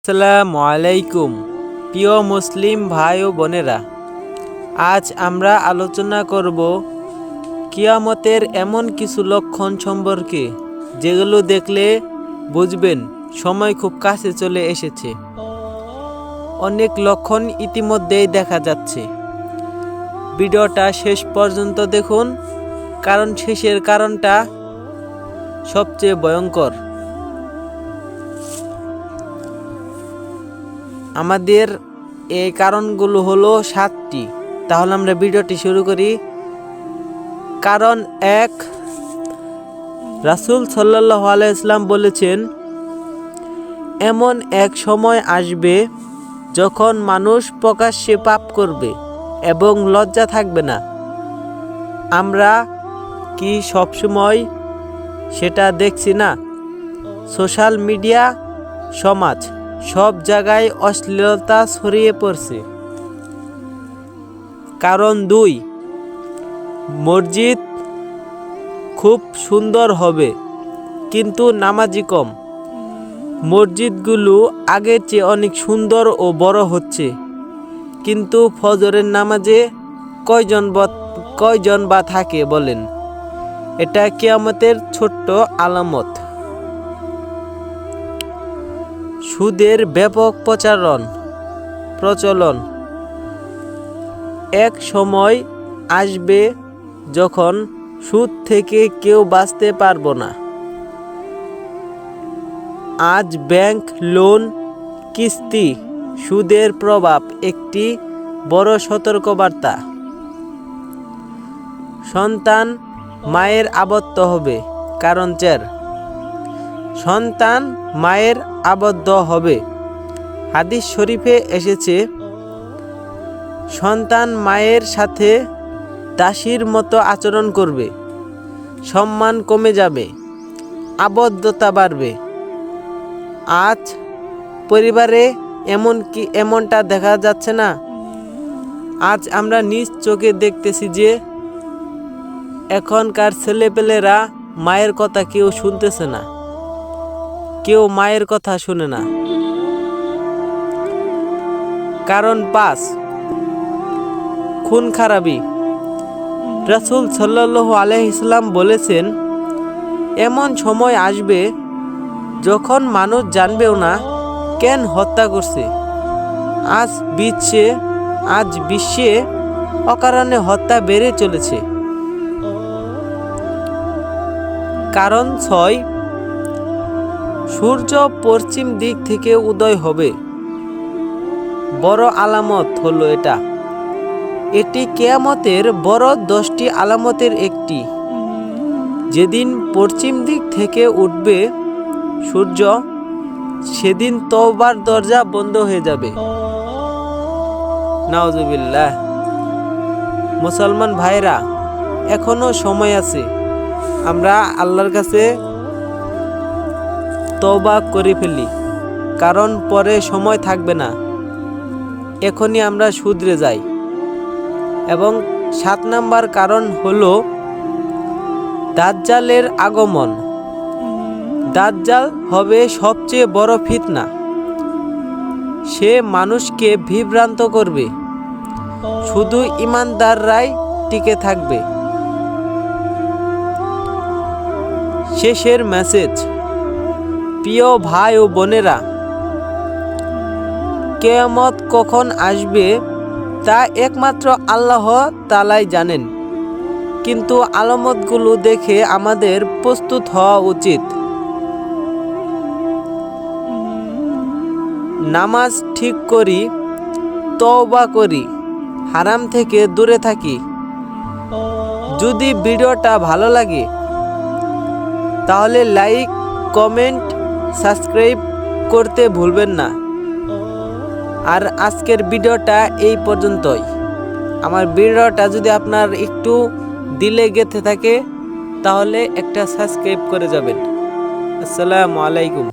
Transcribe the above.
আসসালামু আলাইকুম প্রিয় মুসলিম ভাই ও বোনেরা, আজ আমরা আলোচনা করব কিয়ামতের এমন কিছু লক্ষণ সম্পর্কে যেগুলো দেখলে বুঝবেন সময় খুব কাছে চলে এসেছে। অনেক লক্ষণ ইতিমধ্যেই দেখা যাচ্ছে। ভিডিওটা শেষ পর্যন্ত দেখুন, কারণ শেষের কারণটা সবচেয়ে ভয়ঙ্কর। আমাদের এই কারণগুলো হলো 7টি। তাহলে আমরা ভিডিওটি শুরু করি। কারণ 1, রাসূল সাল্লাল্লাহু আলাইহি ওয়াসাল্লাম বলেছেন, এমন এক সময় আসবে যখন মানুষ প্রকাশ্যে পাপ করবে এবং লজ্জা থাকবে না। আমরা কি সবসময় সেটা দেখছি না? সোশ্যাল মিডিয়া, সমাজ, সব জায়গায় অশ্লীলতা ছড়িয়ে পড়ছে। কারণ 2, মসজিদ খুব সুন্দর হবে কিন্তু নামাজি কম। মসজিদগুলো আগের চেয়ে অনেক সুন্দর ও বড় হচ্ছে, কিন্তু ফজরের নামাজে কয়জন বা থাকে বলেন? এটা কিয়ামতের ছোট্ট আলামত। সুদের ব্যাপক প্রচলন। এক সময় আসবে যখন সুদ থেকে কেউ বাঁচতে পারবে না। আজ ব্যাংক লোন, কিস্তি, সুদের প্রভাব একটি বড় সতর্কবার্তা। সন্তান মায়ের আবদ্ধ হবে। কারণ 4, সন্তান মায়ের আবদ্ধ হবে। হাদিস শরীফে এসেছে, সন্তান মায়ের সাথে দাসীর মতো আচরণ করবে, সম্মান কমে যাবে, আবদ্ধতা বাড়বে। আজ পরিবারে এমনটা দেখা যাচ্ছে না? আজ আমরা নিজ চোখে দেখতেছি যে এখনকার ছেলেপেলেরা মায়ের কথা কেউ শুনতেছে না, কেউ মায়ের কথা শুনে না। কারণ 5, খুন খারাপি। রাসূল সাল্লাল্লাহু আলাইহি ওয়াসাল্লাম বলেছেন, এমন সময় আসবে যখন মানুষ জানবেও না কেন হত্যা করছে। আজ বিশ্বে অকারণে হত্যা বেড়ে চলেছে। কারণ 6, সূর্য পশ্চিম দিক থেকে উদয় হবে। বড় আলামত হলো এটা। এটি কিয়ামতের বড় 10টি আলামতের একটি। যেদিন পশ্চিম দিক থেকে উঠবে সূর্য, সেদিন তওবার দরজা বন্ধ হয়ে যাবে। নাউজুবিল্লাহ। মুসলমান ভাইরা, এখনো সময় আছে। আমরা আল্লাহর কাছে তওবা করে ফেলি, কারণ পরে সময় থাকবে না। এখনই আমরা শুধরে যাই। এবং 7 নাম্বার কারণ হলো দাজ্জালের আগমন। দাজ্জাল হবে সবচেয়ে বড় ফিতনা। সে মানুষকে বিভ্রান্ত করবে, শুধু ঈমানদাররাই টিকে থাকবে। শেষের মেসেজ, প্রিয় ভাই ও বোনেরা, কিয়ামত কখন আসবে তা একমাত্র আল্লাহ তাআলাই জানেন, কিন্তু আলামতগুলো দেখে আমাদের প্রস্তুত হওয়া উচিত। নামাজ ঠিক করি, তওবা করি, হারাম থেকে দূরে থাকি। যদি ভিডিওটা ভালো লাগে তাহলে লাইক, কমেন্ট, সাবস্ক্রাইব করতে ভুলবেন না। আর আজকের ভিডিওটা এই পর্যন্তই। আমার ভিডিওটা যদি আপনার একটু দিলে গেঁথে থাকে তাহলে একটা সাবস্ক্রাইব করে যাবেন। আসসালামু আলাইকুম।